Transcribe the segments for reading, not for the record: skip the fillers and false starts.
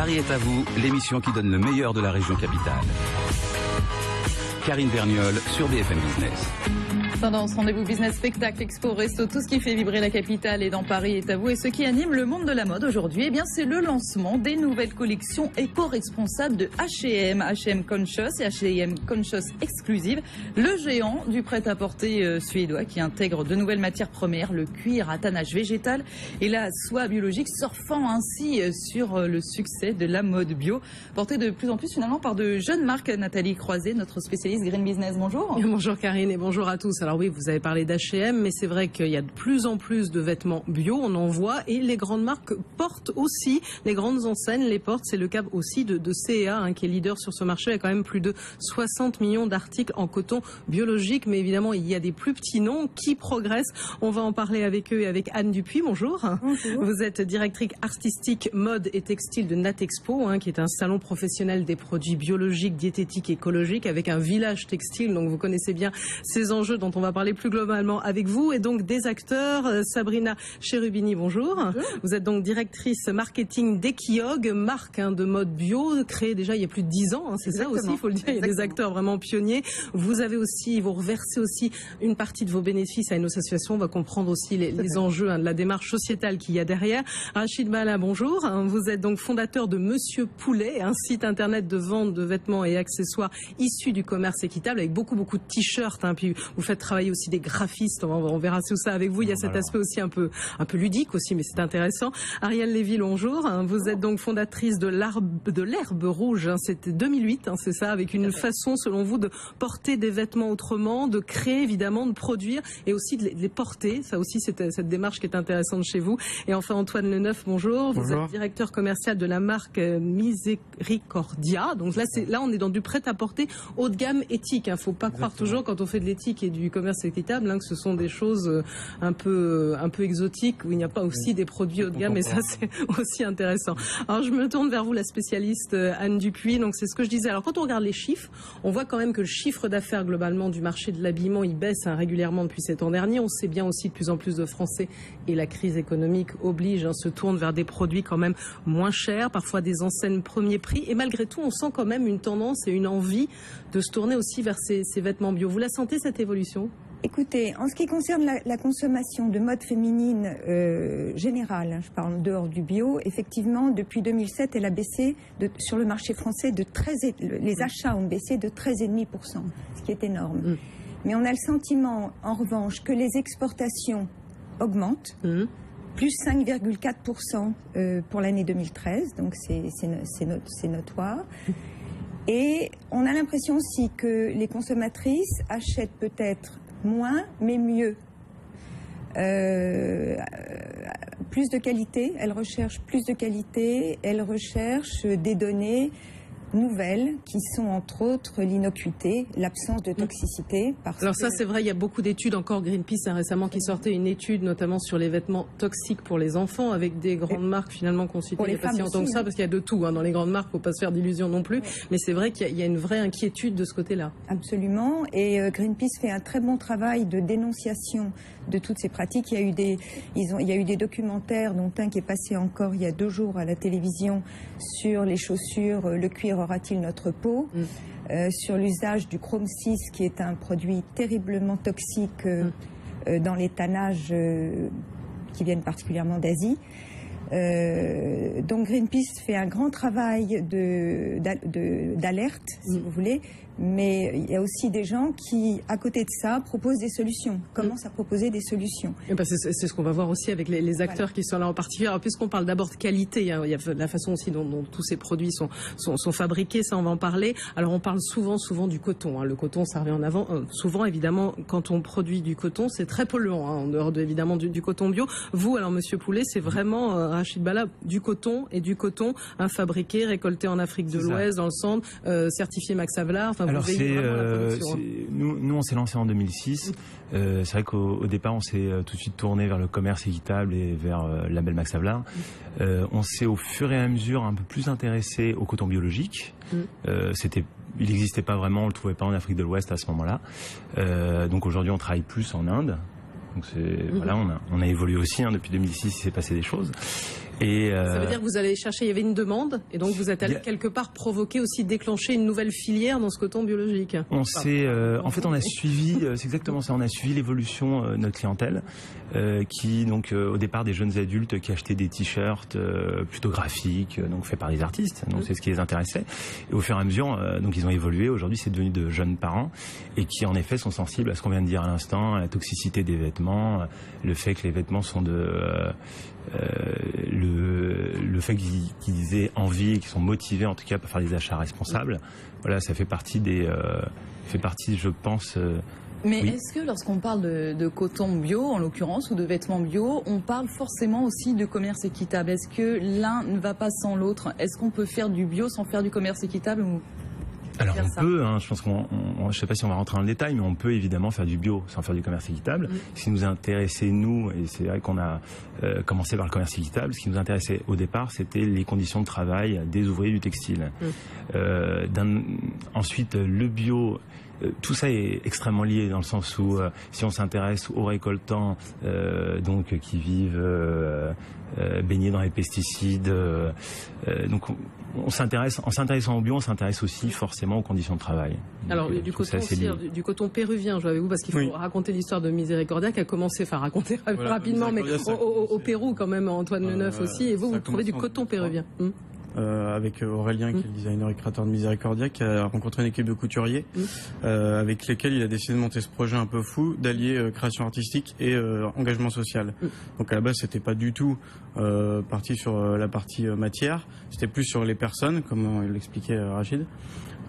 Paris est à vous, l'émission qui donne le meilleur de la région capitale. Karine Vergnol sur BFM Business. Tendance, rendez-vous business, spectacle, expo, resto, tout ce qui fait vibrer la capitale et dans Paris est à vous. Et ce qui anime le monde de la mode aujourd'hui, eh bien, c'est le lancement des nouvelles collections éco-responsables de H&M, H&M Conscious et H&M Conscious Exclusive, le géant du prêt-à-porter suédois qui intègre de nouvelles matières premières, le cuir à tannage végétal et la soie biologique, surfant ainsi sur le succès de la mode bio, portée de plus en plus finalement par de jeunes marques. Nathalie Croiset, notre spécialiste Green Business, bonjour. Bonjour Karine et bonjour à tous. Alors oui, vous avez parlé d'H&M, mais c'est vrai qu'il y a de plus en plus de vêtements bio, on en voit, et les grandes marques portent aussi, les grandes enseignes les portent. C'est le cas aussi de C&A, qui est leader sur ce marché. Il y a quand même plus de 60 millions d'articles en coton biologique, mais évidemment, il y a des plus petits noms qui progressent. On va en parler avec eux et avec Anne Dupuis. Bonjour. Bonjour. Vous êtes directrice artistique, mode et textile de Natexpo, qui est un salon professionnel des produits biologiques, diététiques, écologiques, avec un village textile. Donc vous connaissez bien ces enjeux dont on va parler plus globalement avec vous, et donc des acteurs. Sabrina Cherubini, bonjour. Bonjour. Vous êtes donc directrice marketing d'Ekiog, marque de mode bio, créée déjà il y a plus de 10 ans, c'est ça aussi, il faut le dire. Exactement. Il y a des acteurs vraiment pionniers. Vous reversez aussi une partie de vos bénéfices à une association. On va comprendre aussi les enjeux de la démarche sociétale qu'il y a derrière. Rachid Bala, bonjour. Vous êtes donc fondateur de Monsieur Poulet, un site internet de vente de vêtements et accessoires issus du commerce équitable, avec beaucoup de t-shirts. Puis vous faites travailler aussi des graphistes, on verra tout ça avec vous. Il y a cet aspect aussi un peu ludique aussi, mais c'est intéressant. Arielle Lévy, bonjour. Vous êtes donc fondatrice de l'herbe rouge. C'était 2008, c'est ça, avec une façon selon vous de porter des vêtements autrement, de créer évidemment, de produire et aussi de les porter. Ça aussi, c'est cette démarche qui est intéressante chez vous. Et enfin Antoine Leneuf, bonjour. Vous êtes directeur commercial de la marque Misericordia. Donc là on est dans du prêt-à-porter haut de gamme éthique. Faut pas croire toujours quand on fait de l'éthique et du commerce équitable que ce sont des choses un peu exotiques où il n'y a pas aussi des produits haut de gamme, et ça c'est aussi intéressant. Alors je me tourne vers vous, la spécialiste Anne Dupuis. Donc c'est ce que je disais. Alors quand on regarde les chiffres, on voit quand même que le chiffre d'affaires globalement du marché de l'habillement il baisse régulièrement depuis cet an dernier. On sait bien aussi de plus en plus de Français, et la crise économique oblige, se tournent vers des produits quand même moins chers, parfois des enseignes premier prix, et malgré tout on sent quand même une tendance et une envie de se tourner aussi vers ces vêtements bio. Vous la sentez cette évolution ? Écoutez, en ce qui concerne la consommation de mode féminine générale, je parle dehors du bio, effectivement, depuis 2007, elle a baissé sur le marché français les achats ont baissé de 13,5%, ce qui est énorme. Mais on a le sentiment, en revanche, que les exportations augmentent, plus 5,4% pour l'année 2013, donc c'est notoire. Et on a l'impression aussi que les consommatrices achètent peut-être moins, mais mieux. Plus de qualité, elles recherchent plus de qualité, elles recherchent des données nouvelles qui sont entre autres l'innocuité, l'absence de toxicité. Alors ça c'est vrai, il y a beaucoup d'études, encore Greenpeace récemment qui sortait une étude notamment sur les vêtements toxiques pour les enfants, avec des grandes marques finalement consultées il n'y a pas si longtemps que ça, parce qu'il y a de tout dans les grandes marques, il ne faut pas se faire d'illusions non plus, mais c'est vrai qu'il y a une vraie inquiétude de ce côté-là. Absolument, et Greenpeace fait un très bon travail de dénonciation de toutes ces pratiques. Il y a eu des documentaires, dont un qui est passé encore il y a 2 jours à la télévision sur les chaussures, le cuir aura-t-il notre peau, sur l'usage du chrome 6 qui est un produit terriblement toxique dans les tannages qui viennent particulièrement d'Asie. Donc Greenpeace fait un grand travail d'alerte, si vous voulez, mais il y a aussi des gens qui, à côté de ça, proposent des solutions, commencent à proposer des solutions. C'est ce qu'on va voir aussi avec les acteurs qui sont là en particulier. Alors, puisqu'on parle d'abord de qualité, il y a la façon aussi dont tous ces produits sont fabriqués, ça on va en parler. Alors on parle souvent du coton. Le coton, ça revient en avant. Souvent, évidemment, quand on produit du coton, c'est très polluant, en dehors évidemment du coton bio. Vous, alors Monsieur Poulet, c'est vraiment, Rachid Bala, du coton fabriqué, récolté en Afrique de l'Ouest, dans le centre, certifié Max Havelaar. Alors nous on s'est lancé en 2006. C'est vrai qu'au départ on s'est tout de suite tourné vers le commerce équitable et vers le label Max Havelaar. On s'est au fur et à mesure un peu plus intéressé au coton biologique. Il n'existait pas vraiment, on le trouvait pas en Afrique de l'Ouest à ce moment-là. Donc aujourd'hui on travaille plus en Inde. Donc voilà, on a évolué aussi, hein, depuis 2006, il s'est passé des choses. Et ça veut dire que vous allez chercher, il y avait une demande, et donc vous êtes allé quelque part provoquer aussi, déclencher une nouvelle filière dans ce coton biologique. En fait, on a suivi, c'est exactement ça, on a suivi l'évolution de notre clientèle, qui donc au départ des jeunes adultes qui achetaient des t-shirts plutôt graphiques, donc faits par des artistes, donc c'est ce qui les intéressait. Et au fur et à mesure, donc ils ont évolué. Aujourd'hui, c'est devenu de jeunes parents et qui en effet sont sensibles à ce qu'on vient de dire à l'instant, à la toxicité des vêtements, le fait que les vêtements sont le fait qu'ils aient envie et qu'ils sont motivés en tout cas pour faire des achats responsables. Voilà, ça fait partie je pense. Mais oui. Est-ce que lorsqu'on parle de coton bio, en l'occurrence, ou de vêtements bio, on parle forcément aussi de commerce équitable? Est-ce que l'un ne va pas sans l'autre? Est-ce qu'on peut faire du bio sans faire du commerce équitable ou... Alors on peut, hein, je pense je sais pas si on va rentrer dans le détail, mais on peut évidemment faire du bio sans faire du commerce équitable. Ce qui nous intéressait, nous, et c'est vrai qu'on a commencé par le commerce équitable, ce qui nous intéressait au départ, c'était les conditions de travail des ouvriers du textile. Ensuite, le bio... tout ça est extrêmement lié dans le sens où si on s'intéresse aux récoltants donc qui vivent baignés dans les pesticides, donc en s'intéressant au bio, on s'intéresse aussi forcément aux conditions de travail. Alors du coton aussi, du coton péruvien, je vous parce qu'il faut raconter l'histoire de Miséricordia qui a commencé, raconter rapidement, mais au Pérou quand même, Antoine Leneuf aussi, et vous trouvez du coton péruvien. Avec Aurélien, qui est le designer et créateur de Miséricordia, qui a rencontré une équipe de couturiers avec lesquels il a décidé de monter ce projet un peu fou, d'allier création artistique et engagement social. Donc à la base, c'était pas du tout parti sur la partie matière, c'était plus sur les personnes, comme l'expliquait Rachid.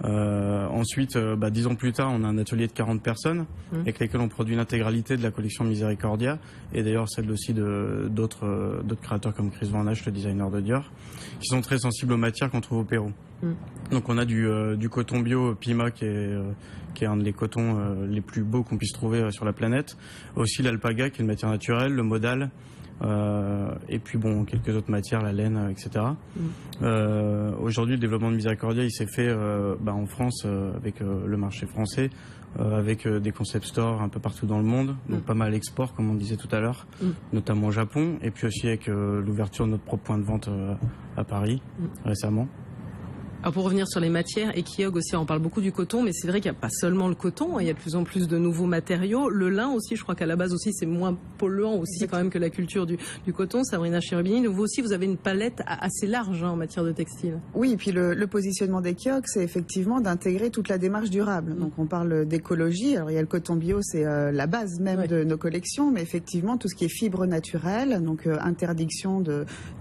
Ensuite, 10 ans plus tard, on a un atelier de 40 personnes avec lesquels on produit l'intégralité de la collection Miséricordia, et d'ailleurs celle aussi d'autres créateurs comme Chris Van Asch, le designer de Dior, qui sont très sensibles aux matières qu'on trouve au Pérou. Donc on a du coton bio Pima qui est un des cotons les plus beaux qu'on puisse trouver sur la planète, aussi l'alpaga qui est une matière naturelle, le modal, et puis quelques autres matières, la laine, etc. Aujourd'hui, le développement de Miséricordia, il s'est fait en France avec le marché français, avec des concept stores un peu partout dans le monde, donc pas mal export comme on disait tout à l'heure, notamment au Japon, et puis aussi avec l'ouverture de notre propre point de vente à Paris récemment. Alors pour revenir sur les matières, Equiog aussi, on parle beaucoup du coton, mais c'est vrai qu'il n'y a pas seulement le coton, il y a de plus en plus de nouveaux matériaux. Le lin aussi, je crois qu'à la base aussi, c'est moins polluant aussi quand même que la culture du coton. Sabrina Cherubini, vous aussi, vous avez une palette assez large en matière de textile. Oui, et puis le positionnement d'Equiog, c'est effectivement d'intégrer toute la démarche durable. Donc on parle d'écologie, alors il y a le coton bio, c'est la base même de nos collections, mais effectivement tout ce qui est fibres naturelles, donc interdiction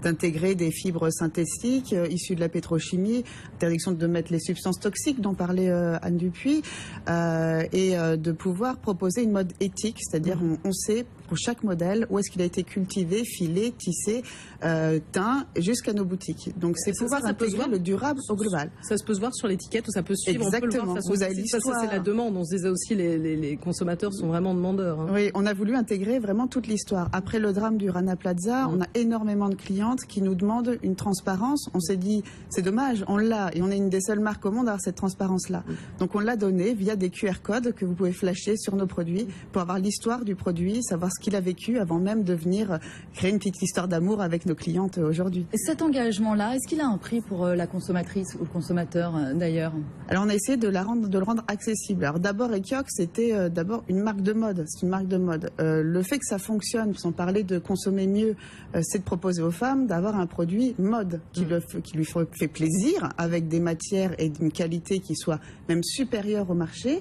d'intégrer des fibres synthétiques issues de la pétrochimie, interdiction de mettre les substances toxiques dont parlait Anne Dupuis, et de pouvoir proposer une mode éthique, c'est-à-dire on sait pour chaque modèle où est-ce qu'il a été cultivé, filé, tissé, teint, jusqu'à nos boutiques. Donc c'est pouvoir intégrer le durable au global. Ça se peut se voir sur l'étiquette, ou ça peut suivre. Exactement. On peut le voir, vous avez l'histoire. C'est la demande. On se disait aussi les consommateurs sont vraiment demandeurs. Oui, on a voulu intégrer vraiment toute l'histoire. Après le drame du Rana Plaza, on a énormément de clientes qui nous demandent une transparence. On s'est dit, c'est dommage, on l'a, et on est une des seules marques au monde à avoir cette transparence-là. Donc on l'a donné via des QR codes que vous pouvez flasher sur nos produits pour avoir l'histoire du produit, savoir ce qu'il a vécu avant même de venir créer une petite histoire d'amour avec nos clientes aujourd'hui. Et cet engagement-là, est-ce qu'il a un prix pour la consommatrice ou le consommateur d'ailleurs? Alors on a essayé de le rendre accessible. Alors d'abord, Equiog, c'était d'abord une marque de mode. C'est une marque de mode. Le fait que ça fonctionne, sans parler de consommer mieux, c'est de proposer aux femmes d'avoir un produit mode qui lui fait plaisir, avec des matières et d'une qualité qui soit même supérieure au marché,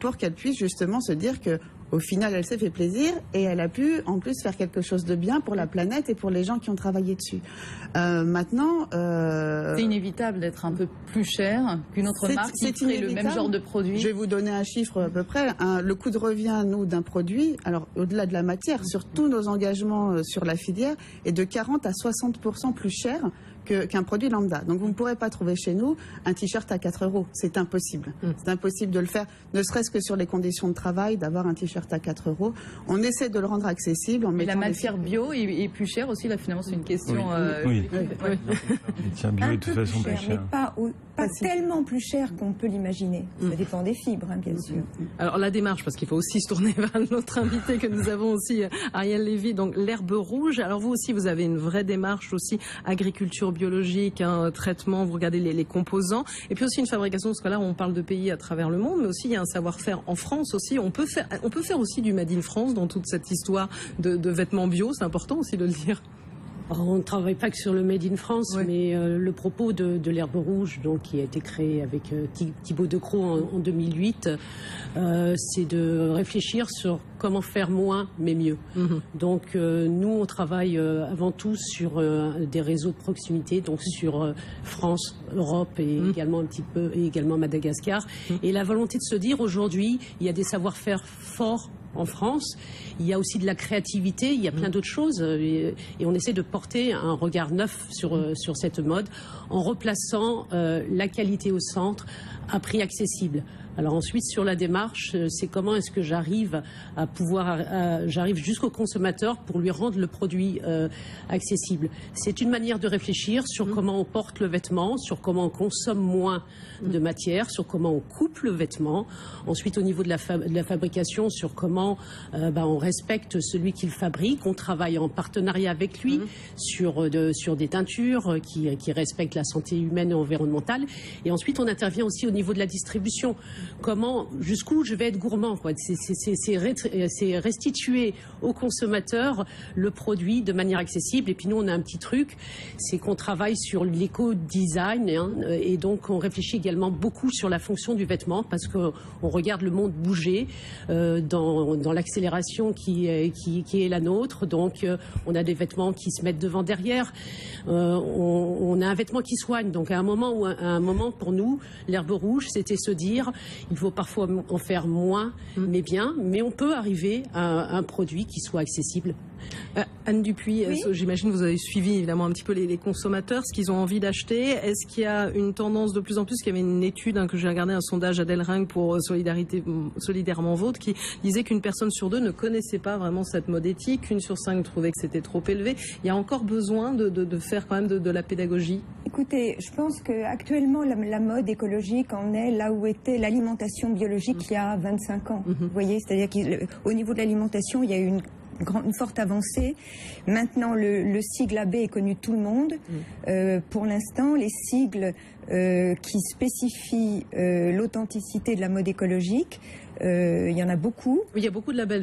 pour qu'elle puisse justement se dire que au final, elle s'est fait plaisir et elle a pu en plus faire quelque chose de bien pour la planète et pour les gens qui ont travaillé dessus. Maintenant, c'est inévitable d'être un peu plus cher qu'une autre marque qui ferait le même genre de produit. Je vais vous donner un chiffre à peu près. Le coût de revient, nous, d'un produit, alors au-delà de la matière, sur tous nos engagements sur la filière, est de 40 à 60% plus cher qu'un produit lambda. Donc vous ne pourrez pas trouver chez nous un t-shirt à 4 €. C'est impossible. C'est impossible de le faire, ne serait-ce que sur les conditions de travail, d'avoir un t-shirt à 4 €. On essaie de le rendre accessible. Mais la matière bio est plus chère aussi, là finalement c'est une question... Oui. La matière bio est de toute façon plus chère. Mais pas tellement plus cher qu'on peut l'imaginer. Ça dépend des fibres, hein, bien sûr. Alors la démarche, parce qu'il faut aussi se tourner vers notre invité que nous avons aussi, Ariel Lévy, donc l'herbe rouge. Alors vous aussi, vous avez une vraie démarche aussi, agriculture biologique, traitement, vous regardez les composants, et puis aussi une fabrication, parce que là on parle de pays à travers le monde, mais aussi il y a un savoir-faire en France aussi. On peut faire aussi du Made in France dans toute cette histoire de vêtements bio, c'est important aussi de le dire. On ne travaille pas que sur le Made in France, mais le propos de l'herbe rouge, donc, qui a été créé avec Thibaut Decroix en 2008, c'est de réfléchir sur comment faire moins mais mieux. Donc nous, on travaille avant tout sur des réseaux de proximité, donc sur France, Europe et également un petit peu, et également Madagascar. Et la volonté de se dire aujourd'hui, il y a des savoir-faire forts en France, il y a aussi de la créativité, il y a plein d'autres choses et on essaie de porter un regard neuf sur cette mode en replaçant la qualité au centre à prix accessible. Alors ensuite, sur la démarche, c'est comment est-ce que j'arrive à pouvoir, j'arrive jusqu'au consommateur pour lui rendre le produit accessible. C'est une manière de réfléchir sur comment on porte le vêtement, sur comment on consomme moins de matière, sur comment on coupe le vêtement. Ensuite, au niveau de la fabrication, sur comment on respecte celui qui le fabrique. On travaille en partenariat avec lui sur des teintures qui respectent la santé humaine et environnementale. Et ensuite, on intervient aussi au niveau de la distribution. Comment, jusqu'où je vais être gourmand, quoi. C'est restituer au consommateur le produit de manière accessible. Et puis nous, on a un petit truc, c'est qu'on travaille sur l'éco-design, et donc on réfléchit également beaucoup sur la fonction du vêtement, parce qu'on regarde le monde bouger dans l'accélération qui est la nôtre. Donc on a des vêtements qui se mettent devant, derrière. On a un vêtement qui soigne. Donc à un moment pour nous, l'herbe rouge, c'était se dire, il faut parfois en faire moins, mais bien, mais on peut arriver à un produit qui soit accessible. Anne Dupuis, j'imagine que vous avez suivi évidemment un petit peu les consommateurs, ce qu'ils ont envie d'acheter. Est-ce qu'il y a une tendance de plus en plus? Il y avait une étude que j'ai regardée, un sondage Adèle Ring pour Solidairement Vôtre, qui disait qu'une personne sur deux ne connaissait pas vraiment cette mode éthique, 1 sur 5 trouvait que c'était trop élevé. Il y a encore besoin de faire quand même de la pédagogie. Écoutez, je pense qu'actuellement la mode écologique en est là où était l'alimentation biologique il y a 25 ans. Vous voyez, c'est-à-dire qu'au niveau de l'alimentation, il y a eu une forte avancée. Maintenant, le sigle AB est connu de tout le monde. Pour l'instant, les sigles qui spécifient l'authenticité de la mode écologique, il y en a beaucoup. Il y a beaucoup de labels.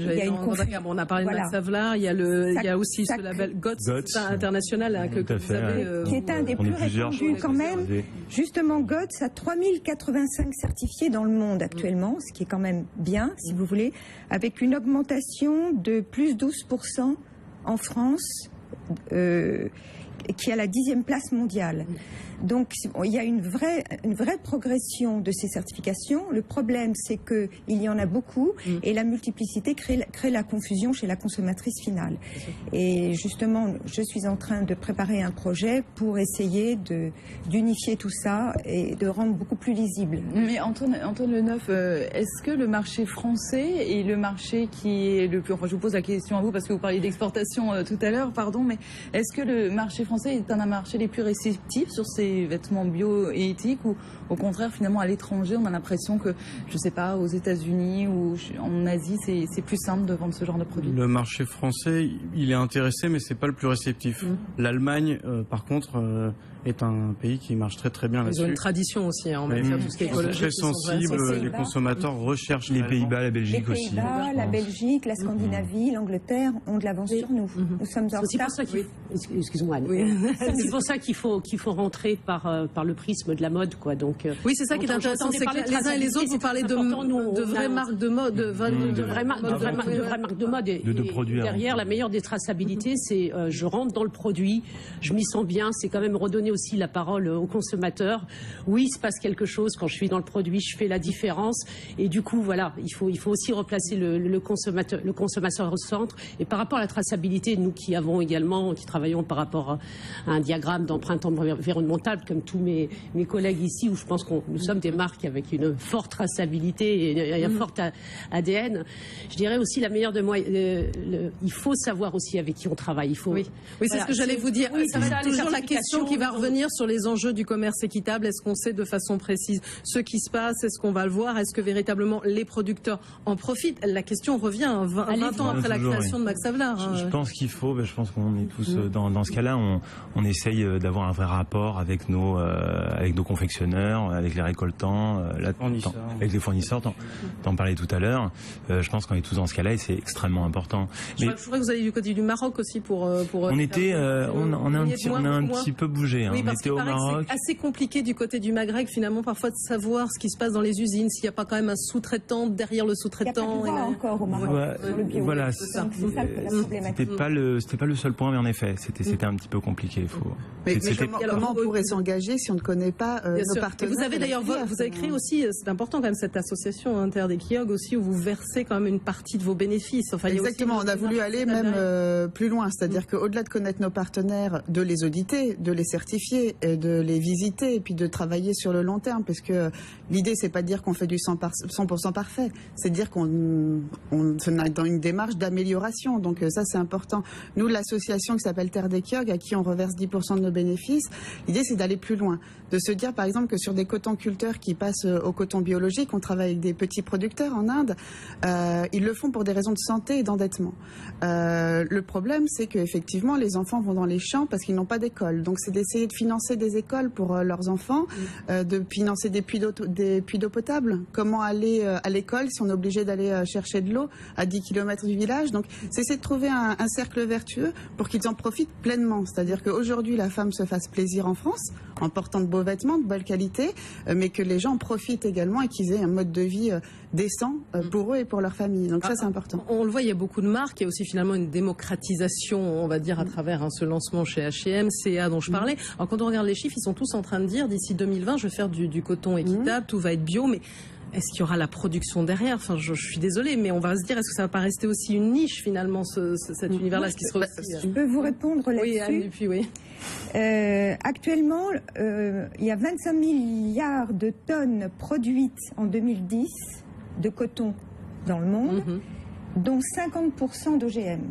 On a parlé de Max Havelaar, il y a aussi ce label GOTS international que vous avez. Qui est un des plus répandus quand même. Justement, GOTS a 3085 certifiés dans le monde actuellement, ce qui est quand même bien, si vous voulez, avec une augmentation de plus 12% en France, qui est à la 10e place mondiale. Donc il y a une vraie progression de ces certifications. Le problème, c'est qu'il y en a beaucoup et la multiplicité crée la confusion chez la consommatrice finale. Et justement, je suis en train de préparer un projet pour essayer d'unifier tout ça et de rendre beaucoup plus lisible. Mais Antoine Leneuf, est-ce que le marché français est le marché qui est le plus... Enfin, je vous pose la question à vous parce que vous parliez d'exportation tout à l'heure, pardon, mais est-ce que le marché français est un marché les plus réceptifs sur ces vêtements bio et éthiques, ou au contraire, finalement, à l'étranger, on a l'impression que, je sais pas, aux États-Unis ou en Asie, c'est plus simple de vendre ce genre de produits? Le marché français, il est intéressé, mais c'est pas le plus réceptif. L'Allemagne, par contre, est un pays qui marche très très bien là-dessus. Ils ont une tradition aussi en matière de tout ce qui est écologique. Très sensible, les consommateurs recherchent les Pays-Bas, la Belgique aussi. Les Pays-Bas, la Belgique, la Scandinavie, l'Angleterre ont de l'avance sur nous. Nous sommes en retard. Excuse-moi. C'est pour ça qu'il faut rentrer par le prisme de la mode, quoi. Donc oui, c'est ça qui est intéressant, c'est que les uns et les autres vous parlez de vraies marques de mode, de vraies marques de mode, et produits. Derrière, la meilleure des traçabilités, c'est je rentre dans le produit, je m'y sens bien. C'est quand même redonner aussi la parole au consommateur. Oui, il se passe quelque chose quand je suis dans le produit, je fais la différence, et du coup, voilà, il faut aussi replacer le consommateur au centre. Et par rapport à la traçabilité, nous qui avons également environnement, qui travaillons par rapport à un diagramme d'empreinte environnementale, comme tous mes collègues ici, où je pense que nous sommes des marques avec une forte traçabilité et un fort ADN. Je dirais aussi la meilleure de moi, il faut savoir aussi avec qui on travaille. Il faut, oui, c'est ce que j'allais vous dire. Ça va être toujours la question qui va revenir sur les enjeux du commerce équitable. Est-ce qu'on sait de façon précise ce qui se passe? Est-ce qu'on va le voir? Est-ce que véritablement les producteurs en profitent? La question revient 20 ans après la création de Max Havelaar. Je pense qu'il faut, je pense qu'on est tous dans ce cas-là, on essaye d'avoir un vrai rapport avec nos confectionneurs, avec les récoltants, avec les fournisseurs. T'en parlais tout à l'heure. Je pense qu'on est tous dans ce cas-là et c'est extrêmement important. Je crois que vous allez du côté du Maroc aussi pour on était, on a un petit peu bougé. Oui, on était au Maroc. C'est assez compliqué du côté du Maghreb finalement parfois de savoir ce qui se passe dans les usines, s'il n'y a pas quand même un sous-traitant derrière le sous-traitant. Il n'y a pas de droit encore au Maroc sur le bio. Voilà, c'est ça la problématique. C'était pas le seul point, mais en effet, c'était un petit peu compliqué. Mais comment on pourrait s'engager si on ne connaît pas nos partenaires? Vous avez d'ailleurs, vous avez créé aussi, c'est important quand même cette association Terre des Quiog aussi, où vous versez quand même une partie de vos bénéfices. Enfin, exactement, on a voulu aller même plus loin, c'est-à-dire qu'au-delà de connaître nos partenaires, de les auditer, de les certifier, de les visiter et puis de travailler sur le long terme, parce que l'idée c'est pas de dire qu'on fait du 100% parfait, c'est de dire qu'on est dans une démarche d'amélioration, donc ça c'est important. Nous, l'association qui s'appelle Terre des Quiog, à qui on reverse 10% de nos bénéfices, l'idée c'est d'aller plus loin, de se dire par exemple que sur des cotonculteurs qui passent au coton biologique, on travaille avec des petits producteurs en Inde, ils le font pour des raisons de santé et d'endettement. Le problème c'est qu'effectivement les enfants vont dans les champs parce qu'ils n'ont pas d'école, donc c'est d'essayer de financer des écoles pour leurs enfants, de financer des puits d'eau potable. Comment aller à l'école si on est obligé d'aller chercher de l'eau à 10 km du village? Donc c'est essayer de trouver un cercle vertueux pour qu'ils en profitent pleinement, c'est-à-dire qu'aujourd'hui la femme se fasse plaisir en France en portant de beaux vêtements de bonne qualité, mais que les gens en profitent également et qu'ils aient un mode de vie décent pour eux et pour leur famille. Donc ça c'est important. On le voit, il y a beaucoup de marques, il y a aussi finalement une démocratisation, on va dire, à travers ce lancement chez H&M, CA dont je parlais. Alors quand on regarde les chiffres, ils sont tous en train de dire d'ici 2020 je vais faire du coton équitable, tout va être bio, mais est-ce qu'il y aura la production derrière? Enfin, je suis désolée, mais on va se dire, est-ce que ça va pas rester aussi une niche finalement, cet univers-là, ce qui sera aussi... Je peux vous répondre là-dessus. Oui, Anne Dupuis, oui. Actuellement, il y a 25 milliards de tonnes produites en 2010 de coton dans le monde, dont 50% d'OGM.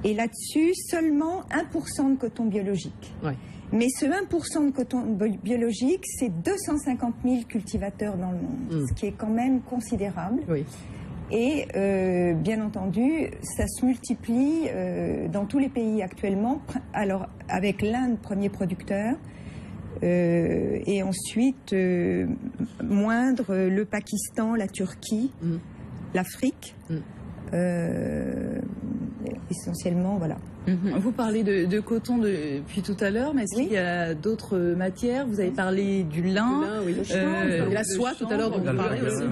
Et là-dessus, seulement 1% de coton biologique. Ouais. Mais ce 1% de coton biologique, c'est 250 000 cultivateurs dans le monde, ce qui est quand même considérable. Oui. Et bien entendu, ça se multiplie dans tous les pays actuellement, alors avec l'Inde, premier producteur, et ensuite moindre le Pakistan, la Turquie, l'Afrique, essentiellement, voilà. Vous parlez de coton depuis tout à l'heure, mais est-ce qu'il y a d'autres matières? Vous avez parlé du lin, la soie tout à l'heure, dont vous parlez aussi.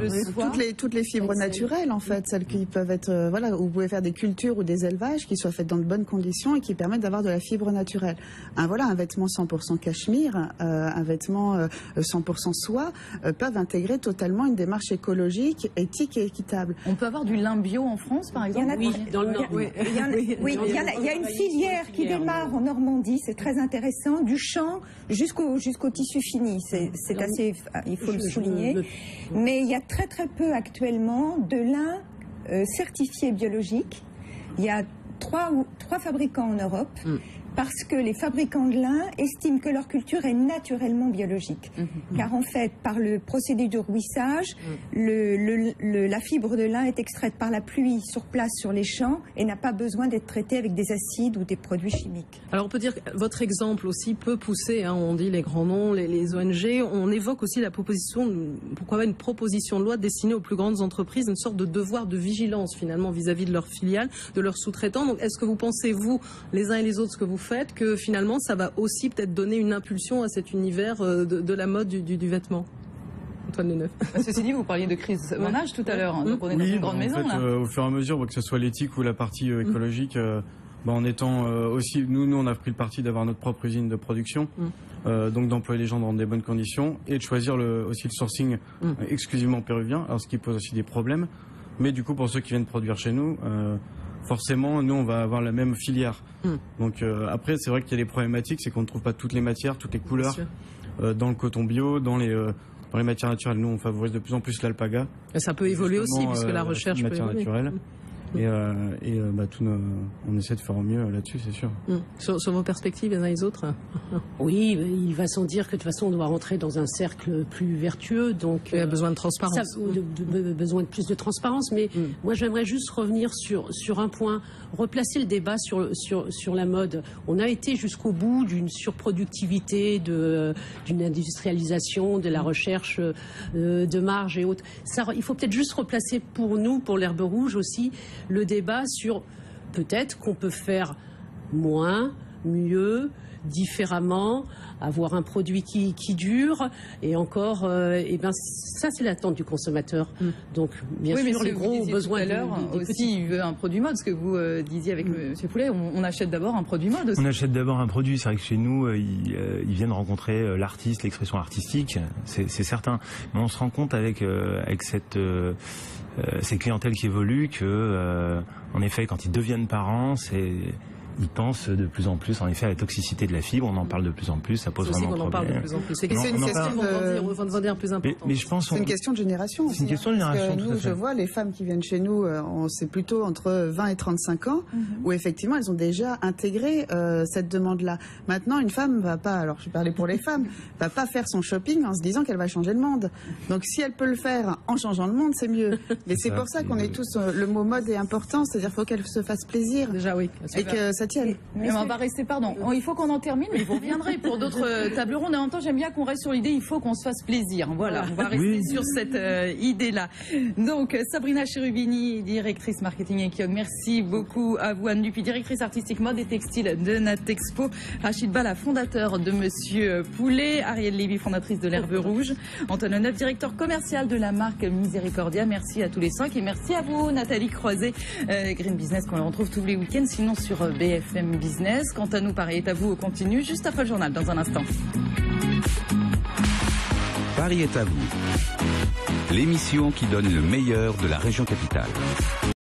Toutes les fibres naturelles, en fait, celles qui peuvent être, voilà, où vous pouvez faire des cultures ou des élevages qui soient faits dans de bonnes conditions et qui permettent d'avoir de la fibre naturelle. Un vêtement 100% cachemire, un vêtement 100% soie peuvent intégrer totalement une démarche écologique, éthique et équitable. On peut avoir du lin bio en France, par exemple? Il y a une filière qui démarre en Normandie, c'est très intéressant, du champ jusqu'au tissu fini. C'est assez, il faut le souligner. Mais il y a très très peu actuellement de lin certifié biologique. Il y a trois fabricants en Europe. Parce que les fabricants de lin estiment que leur culture est naturellement biologique. Car en fait, par le procédé de rouissage, la fibre de lin est extraite par la pluie sur place sur les champs et n'a pas besoin d'être traitée avec des acides ou des produits chimiques. Alors on peut dire que votre exemple aussi peut pousser, on dit les grands noms, les ONG, on évoque aussi la proposition, pourquoi pas une proposition de loi destinée aux plus grandes entreprises, une sorte de devoir de vigilance finalement vis-à-vis de leurs filiales, de leurs sous-traitants. Donc est-ce que vous pensez, vous, les uns et les autres, ce que vous faites, que finalement ça va aussi peut-être donner une impulsion à cet univers de la mode du vêtement? Antoine Lenneuf. Ceci dit, vous parliez de crise monage tout à l'heure, donc on est dans une grande maison. Là. Au fur et à mesure, que ce soit l'éthique ou la partie écologique, en étant aussi, nous on a pris le parti d'avoir notre propre usine de production, donc d'employer les gens dans des bonnes conditions et de choisir aussi le sourcing exclusivement péruvien, alors ce qui pose aussi des problèmes. Mais du coup, pour ceux qui viennent produire chez nous, forcément, nous, on va avoir la même filière. Donc après, c'est vrai qu'il y a des problématiques, c'est qu'on ne trouve pas toutes les matières, toutes les couleurs dans le coton bio, dans les matières naturelles. Nous, on favorise de plus en plus l'alpaga. Et ça peut évoluer aussi, puisque la recherche peut évoluer. Naturelle. On essaie de faire au mieux là-dessus, c'est sûr. Sur vos perspectives, les uns et les autres? Oui, il va sans dire que de toute façon, on doit rentrer dans un cercle plus vertueux. Donc, il y a besoin de transparence. Besoin de plus de transparence. Mais moi, j'aimerais juste revenir sur un point, replacer le débat sur la mode. On a été jusqu'au bout d'une surproductivité, d'une industrialisation, de la recherche de marge et autres. Ça, il faut peut-être juste replacer pour nous, pour l'herbe rouge aussi, le débat sur peut-être qu'on peut faire moins, mieux, différemment, avoir un produit qui dure, et encore, ça c'est l'attente du consommateur. Donc bien sûr, les gros ont besoin tout à l'heure aussi, il veut un produit mode, ce que vous disiez avec M. Poulet, on achète d'abord un produit mode aussi. On achète d'abord un produit, c'est vrai que chez nous, ils viennent rencontrer l'artiste, l'expression artistique, c'est certain, mais on se rend compte avec ces clientèles qui évoluent que, en effet, quand ils deviennent parents, ils pensent de plus en plus, en effet, à la toxicité de la fibre. On en parle de plus en plus. Ça pose vraiment problème. On en parle de plus en plus. C'est une question plus importante. Mais je pense. C'est une question de génération. C'est une question de génération. Nous, je vois les femmes qui viennent chez nous, c'est plutôt entre 20 et 35 ans, où effectivement, elles ont déjà intégré cette demande-là. Maintenant, une femme va pas, alors je parlais pour les femmes, va pas faire son shopping en se disant qu'elle va changer le monde. Donc, si elle peut le faire en changeant le monde, c'est mieux. Mais c'est pour ça qu'on est tous, le mot mode est important, c'est-à-dire qu'il faut qu'elle se fasse plaisir. Déjà, oui. Et que ça tienne. Mais on va rester, il faut qu'on en termine, mais vous reviendrez pour d'autres tables rondes. Et en même temps, j'aime bien qu'on reste sur l'idée, il faut qu'on se fasse plaisir. Voilà, on va rester sur cette idée-là. Donc, Sabrina Cherubini, directrice marketing et Keogh, merci beaucoup à vous. Anne Dupuis, directrice artistique mode et textile de Natexpo. Rachid Bala, fondateur de Monsieur Poulet. Arielle Lévy, fondatrice de l'Herbe Rouge. Antoine Neuf, directeur commercial de la marque Miséricordia. Merci à tous les 5 et merci à vous, Nathalie Croiset, Green Business, qu'on le retrouve tous les week-ends, sinon sur BFM Business. Quant à nous, Paris est à vous, on continue juste après le journal dans un instant. Paris est à vous. L'émission qui donne le meilleur de la région capitale.